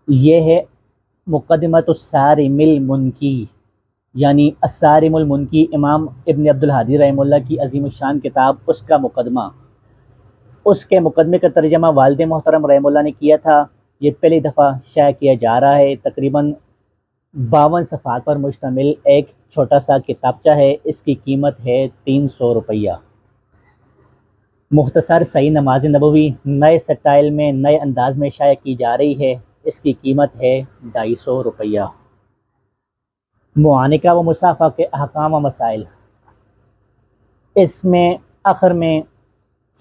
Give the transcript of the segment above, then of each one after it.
یہ ہے مقدمۃ الصارم المنکی، یعنی الصارم المنکی امام ابن عبد الہادی رحمہ اللہ کی عظیم الشان کتاب، اس کا مقدمہ۔ اس کے مقدمے کا ترجمہ والد محترم رحمہ اللہ نے کیا تھا۔ یہ پہلی دفعہ شائع کیا جا رہا ہے۔ تقریباً 52 صفحات پر مشتمل ایک چھوٹا سا کتابچہ ہے۔ اس کی قیمت ہے 300 روپیہ۔ مختصر صحیح نماز نبوی نئے سٹائل میں، نئے انداز میں شائع کی جا رہی ہے۔ اس کی قیمت ہے 250 روپیہ۔ معانقہ و مصافحہ کے احکام و مسائل۔ اس میں آخر میں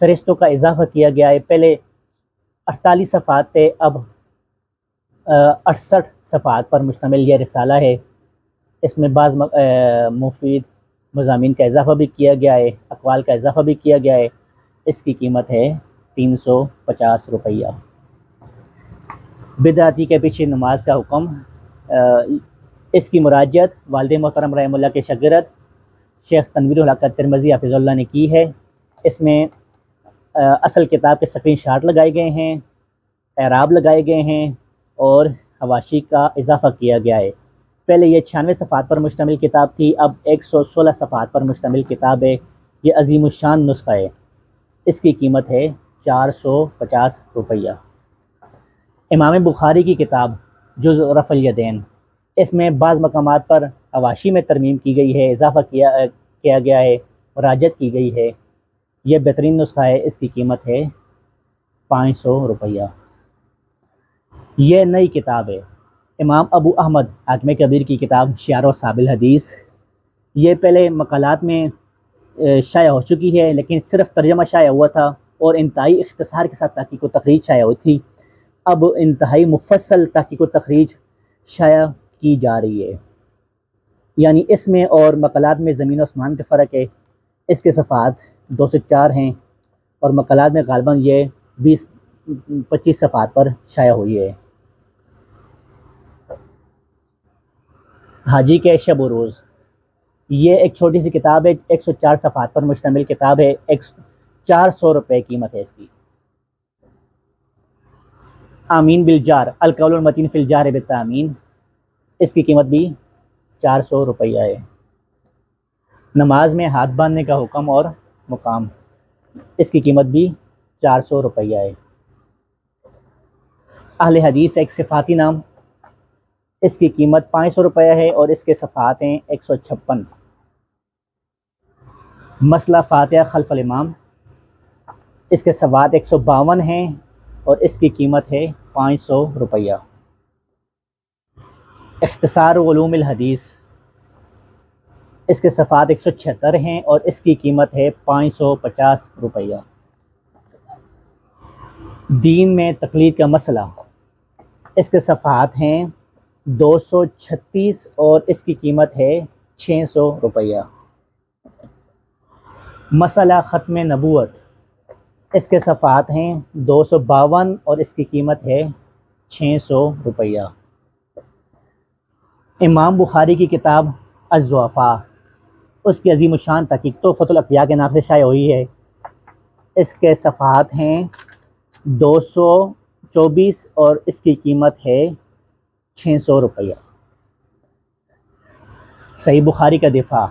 فہرستوں کا اضافہ کیا گیا ہے۔ پہلے 48 صفحات تھے، اب 68 صفحات پر مشتمل یہ رسالہ ہے۔ اس میں بعض مفید مضامین کا اضافہ بھی کیا گیا ہے، اقوال کا اضافہ بھی کیا گیا ہے۔ اس کی قیمت ہے 350 روپیہ۔ بدعتی کے پیچھے نماز کا حکم۔ اس کی مراجعت والد محترم رحمہ اللہ کے شاگرد شیخ تنویر الحق ترمذی حفظہ اللہ نے کی ہے۔ اس میں اصل کتاب کے اسکرین شاٹ لگائے گئے ہیں، اعراب لگائے گئے ہیں اور حواشی کا اضافہ کیا گیا ہے۔ پہلے یہ 96 صفحات پر مشتمل کتاب تھی، اب 116 صفحات پر مشتمل کتاب ہے۔ یہ عظیم الشان نسخہ ہے۔ اس کی قیمت ہے 450 روپیہ۔ امام بخاری کی کتاب جزء رفع الیدین، اس میں بعض مقامات پر حواشی میں ترمیم کی گئی ہے، اضافہ کیا گیا ہے، مراجعت کی گئی ہے۔ یہ بہترین نسخہ ہے۔ اس کی قیمت ہے 500 روپیہ۔ یہ نئی کتاب ہے امام ابو احمد حاکم کبیر کی کتاب شعر و صحاب الحدیث۔ یہ پہلے مقالات میں شائع ہو چکی ہے، لیکن صرف ترجمہ شائع ہوا تھا اور انتہائی اختصار کے ساتھ تحقیق و تخریج شائع ہوئی تھی۔ اب انتہائی مفصل تحقیق و تخریج شائع کی جا رہی ہے، یعنی اس میں اور مقالات میں زمین و آسمان کا فرق ہے۔ اس کے صفحات 204 ہیں اور مقالات میں غالباً یہ 20-25 صفحات پر شائع ہوئی ہے۔ حاجی کے شب و روز، یہ ایک چھوٹی سی کتاب ہے، 104 صفحات پر مشتمل کتاب ہے۔ 400 روپے قیمت ہے اس کی۔ آمین بالجار، القول المتین فی الجار بالتامین، اس کی قیمت بھی 400 روپیہ ہے۔ نماز میں ہاتھ باندھنے کا حکم اور مقام، اس کی قیمت بھی 400 روپیہ ہے۔ اہل حدیث ایک صفاتی نام، اس کی قیمت 500 روپیہ ہے اور اس کے صفحات ہیں 156۔ مسئلہ فاتحہ خلف الامام، اس کے صفحات 152 ہیں اور اس کی قیمت ہے 500 روپیہ۔ اختصار علوم الحدیث، اس کے صفحات 176 ہیں اور اس کی قیمت ہے 550 روپیہ۔ دین میں تقلید کا مسئلہ، اس کے صفحات ہیں 236 اور اس کی قیمت ہے 600 روپیہ۔ مسئلہ ختم نبوت، اس کے صفحات ہیں 252 اور اس کی قیمت ہے 600 روپیہ۔ امام بخاری کی کتاب الضعفاء، اس کی عظیم الشان تحقیق تحفۃ الاقویاء کے نام سے شائع ہوئی ہے۔ اس کے صفحات ہیں 224 اور اس کی قیمت ہے 600 روپیہ۔ صحیح بخاری کا دفاع،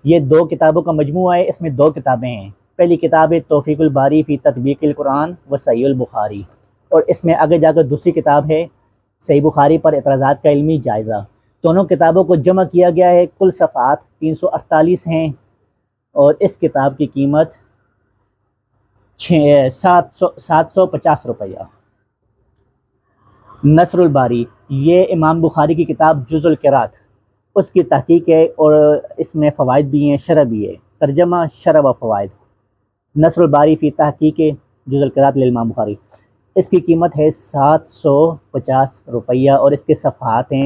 یہ 2 کتابوں کا مجموعہ ہے۔ اس میں 2 کتابیں ہیں۔ پہلی کتاب ہے توفیق الباری فی تطبیق القرآن و صحیح البخاری، اور اس میں آگے جا کر دوسری کتاب ہے صحیح بخاری پر اعتراضات کا علمی جائزہ۔ دونوں کتابوں کو جمع کیا گیا ہے، کل صفحات 348 ہیں اور اس کتاب کی قیمت 750 روپیہ۔ نصر الباری، یہ امام بخاری کی کتاب جزء القراءت، اس کی تحقیق ہے اور اس میں فوائد بھی ہیں، شرح بھی ہے۔ ترجمہ، شرح و فوائد، نصر الباری فی تحقیق جزء القراءت للامام بخاری، اس کی قیمت ہے 750 روپیہ اور اس کے صفحات ہیں